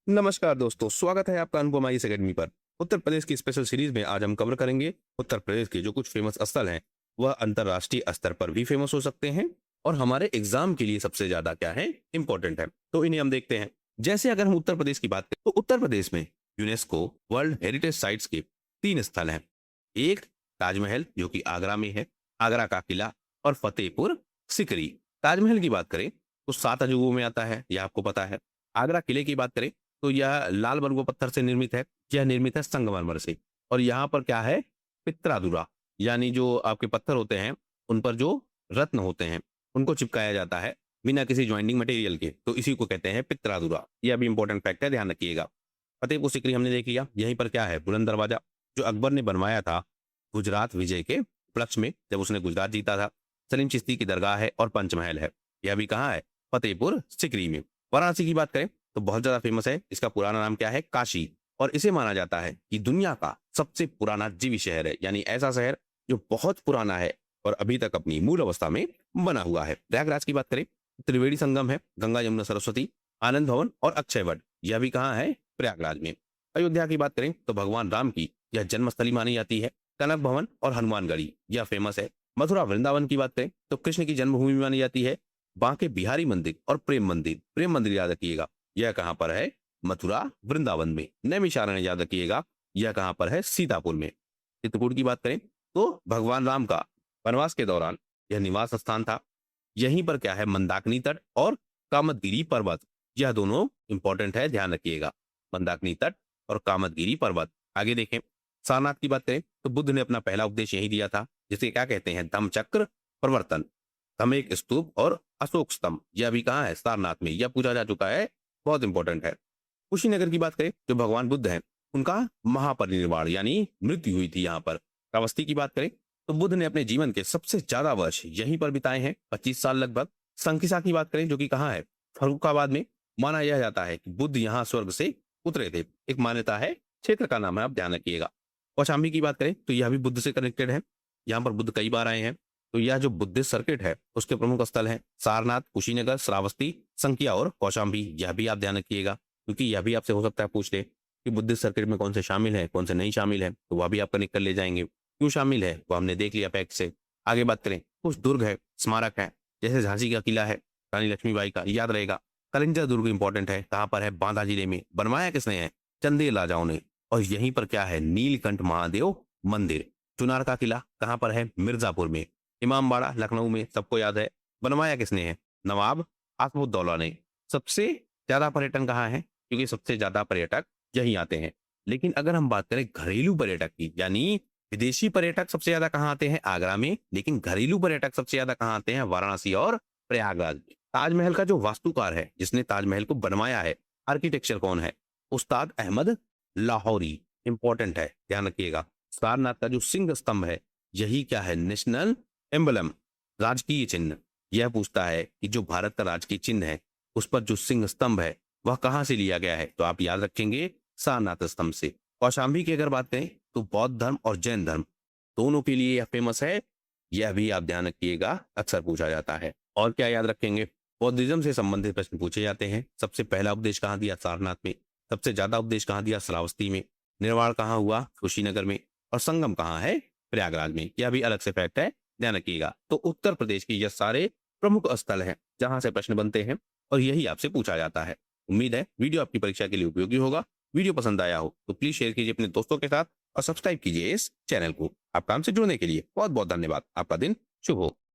नमस्कार दोस्तों, स्वागत है आपका अनुपमा इस अकेडमी पर। उत्तर प्रदेश की स्पेशल सीरीज में आज हम कवर करेंगे उत्तर प्रदेश के जो कुछ फेमस स्थल हैं, वह अंतर्राष्ट्रीय स्तर पर भी फेमस हो सकते हैं और हमारे एग्जाम के लिए सबसे ज्यादा क्या है, इंपॉर्टेंट है। तो इन्हें हम देखते हैं। जैसे अगर हम उत्तर प्रदेश की बात करें तो उत्तर प्रदेश में यूनेस्को वर्ल्ड हेरिटेज साइट्स के 3 स्थल हैं। एक ताजमहल जो कि आगरा में है, आगरा का किला और फतेहपुर सिकरी। ताजमहल की बात करें तो 7 अजूबों में आता है, यह आपको पता है। आगरा किले की बात करें तो यह लाल बलुआ पत्थर से निर्मित है। यह निर्मित है संगमरमर से। और यहाँ पर क्या है, पित्रादुरा, यानी जो आपके पत्थर होते हैं उन पर जो रत्न होते हैं उनको चिपकाया जाता है बिना किसी ज्वाइंटिंग मटेरियल के, तो इसी को कहते हैं पित्रादुरा। यह भी इंपॉर्टेंट फैक्ट है, ध्यान रखिएगा। फतेहपुर सिकरी हमने देख लिया। यहीं पर क्या है, बुलंद दरवाजा, जो अकबर ने बनवाया था गुजरात विजय के उपलक्ष्य में, जब उसने गुजरात जीता था। सलीम चिश्ती की दरगाह है और पंचमहल है। यह भी कहाँ है, फतेहपुर सिकरी में। वाराणसी की बात करें तो बहुत ज्यादा फेमस है। इसका पुराना नाम क्या है, काशी। और इसे माना जाता है कि दुनिया का सबसे पुराना जीवी शहर है, यानी ऐसा शहर जो बहुत पुराना है और अभी तक अपनी मूल अवस्था में बना हुआ है। प्रयागराज की बात करें, त्रिवेणी संगम है, गंगा यमुना सरस्वती, आनंद भवन और अक्षय वट। यह भी कहाँ है, प्रयागराज में। अयोध्या की बात करें तो भगवान राम की यह जन्मस्थली मानी जाती है। कनक भवन और हनुमानगढ़ी यह फेमस है। मथुरा वृंदावन की बात करें तो कृष्ण की जन्मभूमि मानी जाती है। बांके बिहारी मंदिर और प्रेम मंदिर, प्रेम मंदिर याद रखिएगा, यह कहां पर है, मथुरा वृंदावन में। नैमिषारण्य याद रखिएगा, यह कहां पर है, सीतापुर में। चित्रकूट की बात करें तो भगवान राम का वनवास के दौरान यह निवास स्थान था। यहीं पर क्या है, मंदाकिनी तट और कामदगिरी पर्वत, यह दोनों इंपॉर्टेंट है, ध्यान रखिएगा। मंदाकिनी तट और कामदगिरी पर्वत। आगे देखें, सारनाथ की बात करें तो बुद्ध ने अपना पहला उपदेश यही दिया था, जिसे क्या कहते हैं, धम्म चक्र प्रवर्तन। धम्म एक स्तूप और अशोक स्तंभ, यह भी कहाँ है, सारनाथ में। यह पूछा जा चुका है, बहुत इंपॉर्टेंट है। कुशीनगर की बात करें, जो भगवान बुद्ध हैं उनका महापरिनिर्वाण यानी मृत्यु हुई थी यहाँ पर। श्रावस्ती की बात करें तो बुद्ध ने अपने जीवन के सबसे ज्यादा वर्ष यहीं पर बिताए हैं, 25 साल लगभग। संकिसा की बात करें जो कि कहाँ है, फर्रुखाबाद में। माना यह जाता है कि बुद्ध यहाँ स्वर्ग से उतरे थे, एक मान्यता है, क्षेत्र का नाम है, आप ध्यान रखिएगा। कौशाम्बी की बात करें तो यह भी बुद्ध से कनेक्टेड है, यहाँ पर बुद्ध कई बार आए हैं। तो यह जो बुद्धिस्ट सर्किट है उसके प्रमुख स्थल हैं सारनाथ, कुशीनगर, श्रावस्ती, संकिया और कौशाम्बी। यह भी आप ध्यान रखिएगा, क्योंकि यह भी आपसे हो सकता है पूछ ले कि बुद्धिस्ट सर्किट में कौन से शामिल है, कौन से नहीं शामिल है, तो वह भी आप कनेक्ट कर ले जाएंगे। क्यों शामिल है वो हमने देख लिया फैक्ट से। आगे बात करें, कुछ दुर्ग है, स्मारक है, जैसे झांसी का किला है रानी लक्ष्मीबाई का, याद रहेगा। कलिंजर दुर्ग इंपॉर्टेंट है, कहाँ पर है, बांदा जिले में। बनवाया किसने है, चंदेल राजाओं ने। और यहीं पर क्या है, नीलकंठ महादेव मंदिर। चुनार का किला कहाँ पर है, मिर्जापुर में। इमामबाड़ा लखनऊ में, सबको याद है। बनवाया किसने है, नवाब आसफउद्दौला ने। सबसे ज्यादा पर्यटन कहाँ है, क्योंकि सबसे ज्यादा पर्यटक यहीं आते हैं। लेकिन अगर हम बात करें घरेलू पर्यटक की, यानी विदेशी पर्यटक सबसे ज्यादा कहाँ आते हैं, आगरा में। लेकिन घरेलू पर्यटक सबसे ज्यादा कहाँ आते हैं, वाराणसी और प्रयागराज में। ताजमहल का जो वास्तुकार है, जिसने ताजमहल को बनवाया है, आर्किटेक्चर कौन है, उस्ताद अहमद लाहौरी। इंपॉर्टेंट है, ध्यान रखिएगा। सारनाथ का जो सिंह स्तंभ है, यही क्या है, नेशनल एम्बलम, राजकीय चिन्ह। यह पूछता है कि जो भारत का राजकीय चिन्ह है उस पर जो सिंह स्तंभ है वह कहां से लिया गया है, तो आप याद रखेंगे सारनाथ स्तंभ से। कौशाम्बी की अगर बात करें तो बौद्ध धर्म और जैन धर्म दोनों के लिए यह फेमस है। यह भी आप ध्यान रखिएगा, अक्सर पूछा जाता है। और क्या याद रखेंगे, बौद्धिज्म से संबंधित प्रश्न पूछे जाते हैं। सबसे पहला उपदेश कहाँ दिया, सारनाथ में। सबसे ज्यादा उपदेश कहाँ दिया, श्रावस्ती में। निर्वाण कहाँ हुआ, कुशीनगर में। और संगम कहाँ है, प्रयागराज में। यह भी अलग से फैक्ट है, ध्यान रखिएगा। तो उत्तर प्रदेश के यह सारे प्रमुख स्थल हैं जहां से प्रश्न बनते हैं और यही आपसे पूछा जाता है। उम्मीद है वीडियो आपकी परीक्षा के लिए उपयोगी होगा। वीडियो पसंद आया हो तो प्लीज शेयर कीजिए अपने दोस्तों के साथ और सब्सक्राइब कीजिए इस चैनल को। आपका हमसे जुड़ने के लिए बहुत बहुत धन्यवाद। आपका दिन शुभ हो।